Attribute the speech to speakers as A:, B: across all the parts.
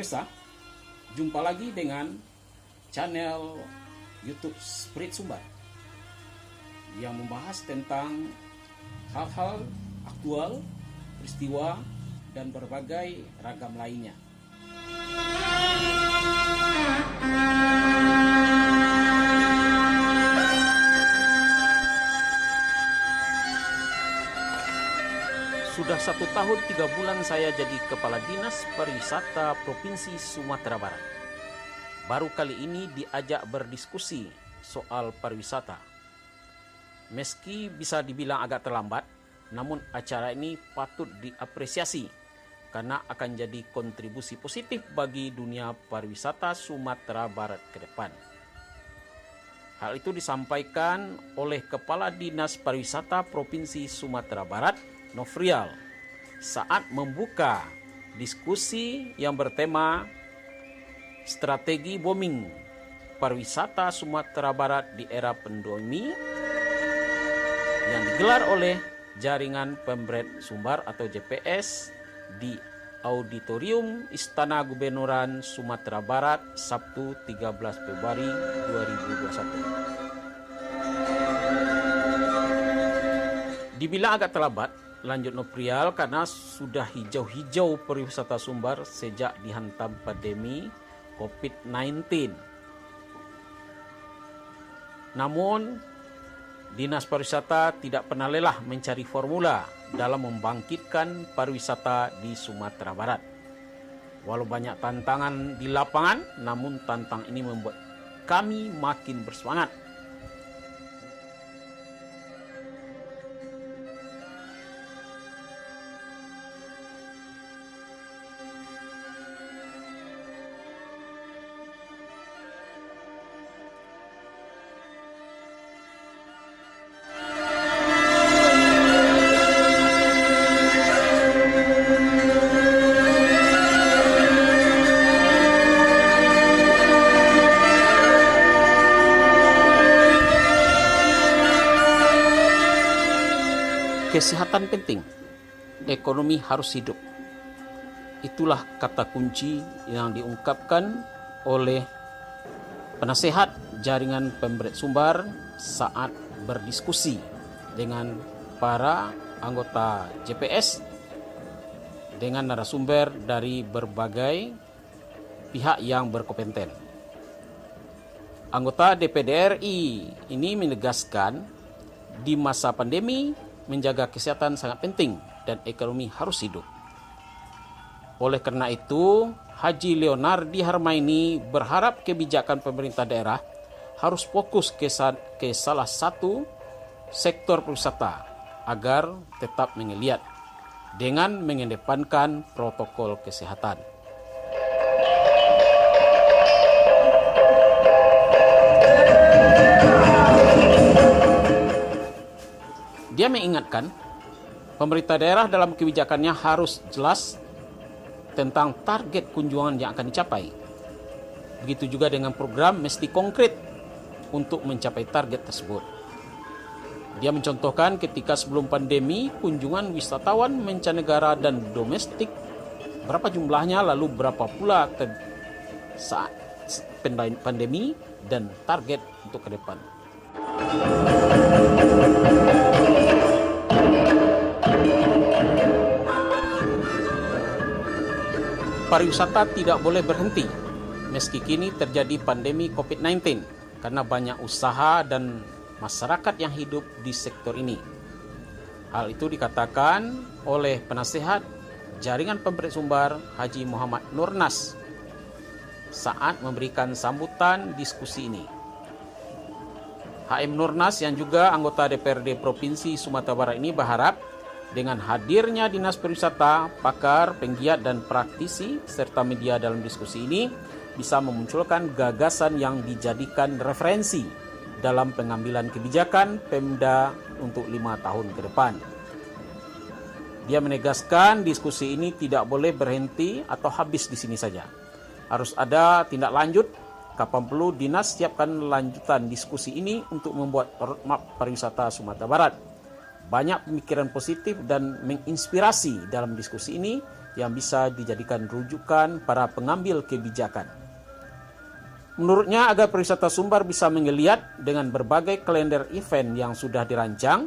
A: pemirsa, jumpa lagi dengan channel YouTube Spirit Sumbar yang membahas tentang hal-hal aktual, peristiwa, dan berbagai ragam lainnya. Sudah 1 tahun 3 bulan saya jadi Kepala Dinas Pariwisata Provinsi Sumatera Barat. Baru kali ini diajak berdiskusi soal pariwisata. Meski bisa dibilang agak terlambat, namun acara ini patut diapresiasi karena akan jadi kontribusi positif bagi dunia pariwisata Sumatera Barat ke depan. Hal itu disampaikan oleh Kepala Dinas Pariwisata Provinsi Sumatera Barat, Nofrial, saat membuka diskusi yang bertema Strategi Booming Pariwisata Sumatera Barat di Era Pandemi yang digelar oleh Jaringan Pemret Sumbar atau JPS di Auditorium Istana Gubernuran Sumatera Barat Sabtu 13 Februari 2021. Dibilang agak terlambat, lanjut Nofrial, karena sudah hijau-hijau pariwisata Sumbar sejak dihantam pandemi COVID-19. Namun, Dinas Pariwisata tidak pernah lelah mencari formula dalam membangkitkan pariwisata di Sumatera Barat. Walau banyak tantangan di lapangan, namun tantangan ini membuat kami makin bersemangat. Kesehatan penting, ekonomi harus hidup. Itulah kata kunci yang diungkapkan oleh penasehat Jaringan Pemret Sumbar saat berdiskusi dengan para anggota JPS dengan narasumber dari berbagai pihak yang berkompeten. Anggota DPD RI ini menegaskan di masa pandemi menjaga kesehatan sangat penting dan ekonomi harus hidup. Oleh karena itu, Haji Leonardi Harmaini berharap kebijakan pemerintah daerah harus fokus ke salah satu sektor pariwisata agar tetap menggeliat dengan mengedepankan protokol kesehatan. Dia mengingatkan, pemerintah daerah dalam kebijakannya harus jelas tentang target kunjungan yang akan dicapai. Begitu juga dengan program mesti konkret untuk mencapai target tersebut. Dia mencontohkan ketika sebelum pandemi, kunjungan wisatawan mancanegara dan domestik, berapa jumlahnya, lalu berapa pula saat pandemi, dan target untuk ke depan. Pariwisata tidak boleh berhenti meski kini terjadi pandemi COVID-19 karena banyak usaha dan masyarakat yang hidup di sektor ini. Hal itu dikatakan oleh penasehat Jaringan Pemret Sumbar Haji Muhammad Nurnas saat memberikan sambutan diskusi ini. HM Nurnas yang juga anggota DPRD Provinsi Sumatera Barat ini berharap dengan hadirnya Dinas Pariwisata, pakar, penggiat, dan praktisi, serta media dalam diskusi ini bisa memunculkan gagasan yang dijadikan referensi dalam pengambilan kebijakan Pemda untuk 5 tahun ke depan. Dia menegaskan diskusi ini tidak boleh berhenti atau habis di sini saja. Harus ada tindak lanjut, kapan perlu Dinas siapkan lanjutan diskusi ini untuk membuat roadmap pariwisata Sumatera Barat. Banyak pemikiran positif dan menginspirasi dalam diskusi ini yang bisa dijadikan rujukan para pengambil kebijakan. Menurutnya, agar pariwisata Sumbar bisa menggeliat dengan berbagai kalender event yang sudah dirancang,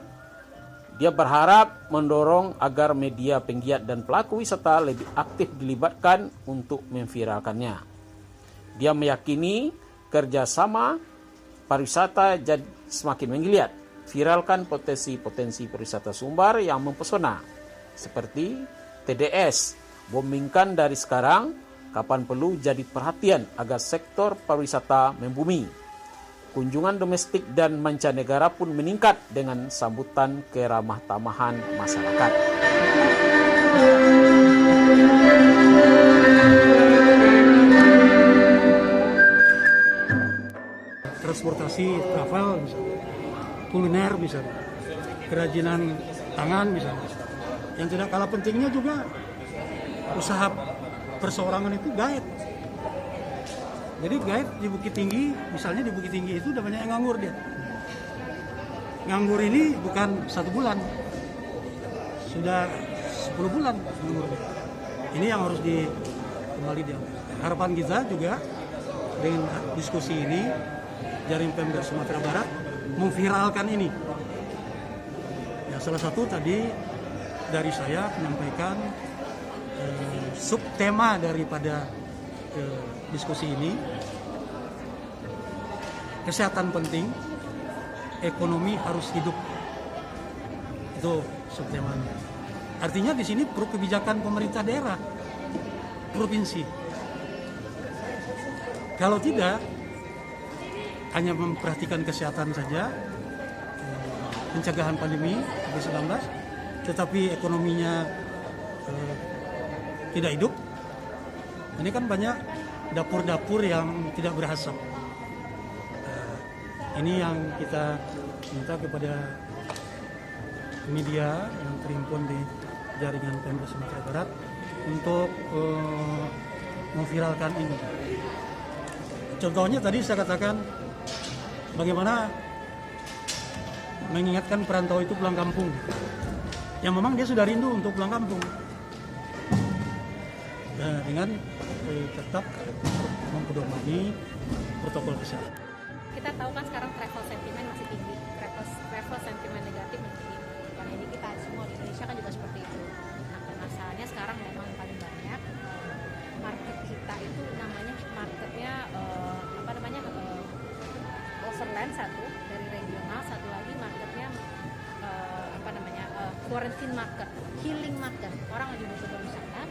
A: dia berharap mendorong agar media penggiat dan pelaku wisata lebih aktif dilibatkan untuk memviralkannya. Dia meyakini kerjasama pariwisata jadi semakin menggeliat. Viralkan potensi-potensi pariwisata Sumbar yang mempesona, seperti TDS, boomingkan dari sekarang, kapan perlu jadi perhatian agar sektor pariwisata membumi. Kunjungan domestik dan mancanegara pun meningkat dengan sambutan keramah tamahan masyarakat.
B: Transportasi, travel misalnya, kuliner misalnya, kerajinan tangan misalnya. Yang tidak kalah pentingnya juga usaha perseorangan itu guide. Jadi guide di Bukit Tinggi, misalnya di Bukit Tinggi itu udah banyak yang nganggur dia. Nganggur ini bukan 1 bulan, sudah 10 bulan nganggur dia. Ini yang harus kembali dia. Harapan kita juga dengan diskusi ini, Jaring Pemda Sumatera Barat memviralkan ini. Ya, salah satu tadi dari saya menyampaikan subtema daripada diskusi ini, kesehatan penting, ekonomi harus hidup. Itu subtemanya. Artinya di sini perlu kebijakan pemerintah daerah, provinsi. Kalau tidak, hanya memperhatikan kesehatan saja, pencegahan pandemi COVID-19, tetapi ekonominya tidak hidup. Ini kan banyak dapur-dapur yang tidak berasap. Ini yang kita minta kepada media yang terhimpun di jaringan Pemda Sumatera Barat untuk memviralkan ini. Contohnya tadi saya katakan bagaimana mengingatkan perantau itu pulang kampung. Yang memang dia sudah rindu untuk pulang kampung. Dengan tetap mempedomani protokol kesehatan.
C: Kita tahu kan sekarang travel sentiment masih tinggi, travel sentiment negatif masih tinggi. Karena ini kita semua di Indonesia kan juga seperti itu. Nah, masalahnya sekarang memang paling banyak market kita itu namanya marketnya overland satu dari regional, satu lagi marketnya quarantine market, healing market. Orang lagi butuh berwisata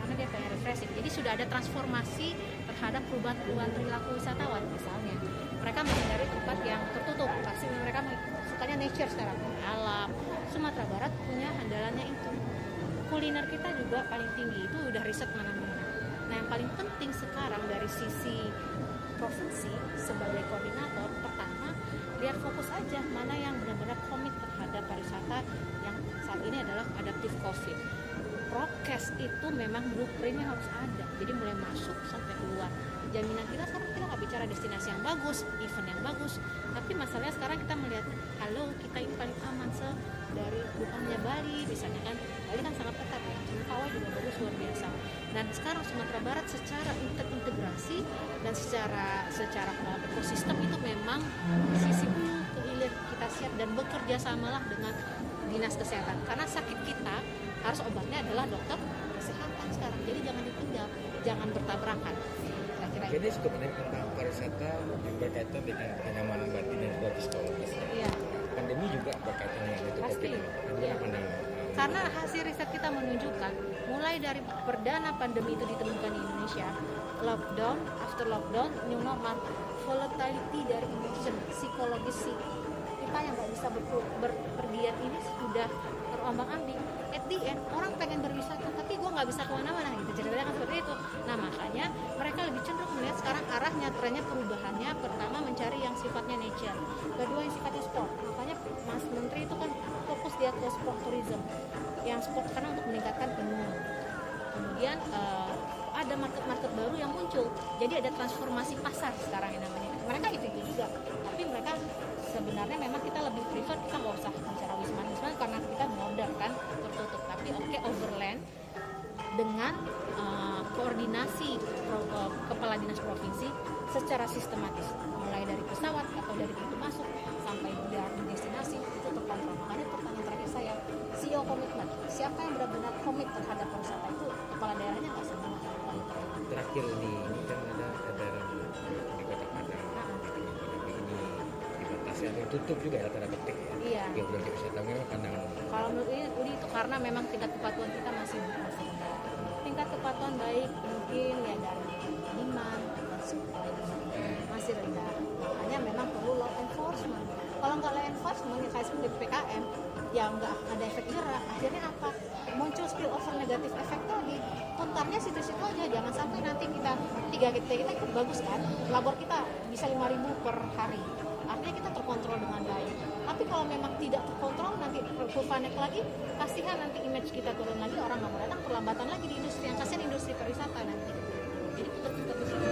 C: karena dia pengen refreshing. Jadi sudah ada transformasi terhadap perubahan perilaku wisatawan. Misalnya mereka menghindari tempat yang tertutup, pasti mereka sukanya nature sekarang, alam. Sumatera Barat punya andalannya itu. Kuliner kita juga paling tinggi, itu udah riset mana-mana. Nah, yang paling penting sekarang dari sisi provinsi sebagai koordinator, pertama lihat fokus aja mana yang benar-benar komit terhadap pariwisata yang saat ini adalah adaptif COVID. Prokes itu memang blueprintnya harus ada, jadi mulai masuk sampai keluar. Jaminan kita sekarang kita nggak bicara destinasi yang bagus, event yang bagus, tapi masalahnya sekarang kita melihat, halo kita ini paling aman dari bukannya Bali, misalnya kan Bali kan sangat ketat ya, Mentawai juga bagus luar biasa. Dan sekarang Sumatera Barat secara integrasi dan secara ekosistem itu memang sisi hulu ke hilir kita siap dan bekerja samalah dengan dinas kesehatan, karena sakit kita harus obatnya adalah dokter kesehatan sekarang, jadi jangan ditinggal, jangan bertabrakan.
D: Jadi sebenarnya tentang pariwisata yang berkaitan dengan kenyamanan batin dan juga psikologis.
C: Iya.
D: Pandemi juga berkaitan dengan itu.
C: Pasti. Karena hasil riset kita menunjukkan mulai dari perdana pandemi itu ditemukan di Indonesia, lockdown, after lockdown, new normal, volatility dari emotion, psikologis kita yang nggak bisa berpergian ini sudah terombang-ambing. At the end, orang pengen berwisata, tapi gue nggak bisa kemana-mana gitu. Ceritanya kan seperti itu. Nah, makanya mereka lebih cenderung melihat sekarang arahnya, trennya, perubahannya. Pertama mencari yang sifatnya nature, kedua yang sifatnya sport. Makanya Mas Menteri itu kan fokus dia ke sport tourism, yang sport karena untuk meningkatkan pengunjung. Kemudian ada market-market baru yang muncul. Jadi ada transformasi pasar sekarang yang namanya. Mereka itu juga, tapi mereka sebenarnya memang kita lebih prefer, kita nggak usah bicara wisma karena kita modern kan tertutup, tapi overland dengan koordinasi kepala dinas provinsi secara sistematis, mulai dari pesawat atau dari pintu masuk sampai di destinasi itu terkontrol. Makanya pertanyaan terakhir saya, CEO komitmen, siapa yang benar-benar komit terhadap pariwisata itu kepala daerahnya nggak semua.
D: Terakhir ini kan ada di Kota Padang, ini dibatasi atau ditutup juga ya tanda petik ya.
C: Iya.
D: Yang belum wisata memang pandangan.
C: Kalau menurut ini itu karena memang tingkat kepatuhan kita masih rendah. Tingkat kepatuhan baik mungkin ya dari demand dan supply masih rendah. Makanya memang perlu law enforcement. Kalau nggak law enforcement ya kayak seperti PPKM yang nggak ada efek jerak, akhirnya apa? Muncul spillover negatif efek tadi. Putarnya situ-situ aja, jangan sampai nanti kita kita ikut bagus kan, labor kita bisa 5.000 per hari. Artinya kita terkontrol dengan baik. Tapi kalau memang tidak terkontrol, nanti kurva naik lagi, kasihan nanti image kita turun lagi, orang nggak mau datang, perlambatan lagi di industri, yang kasihan industri pariwisata nanti. Jadi tetap di situ.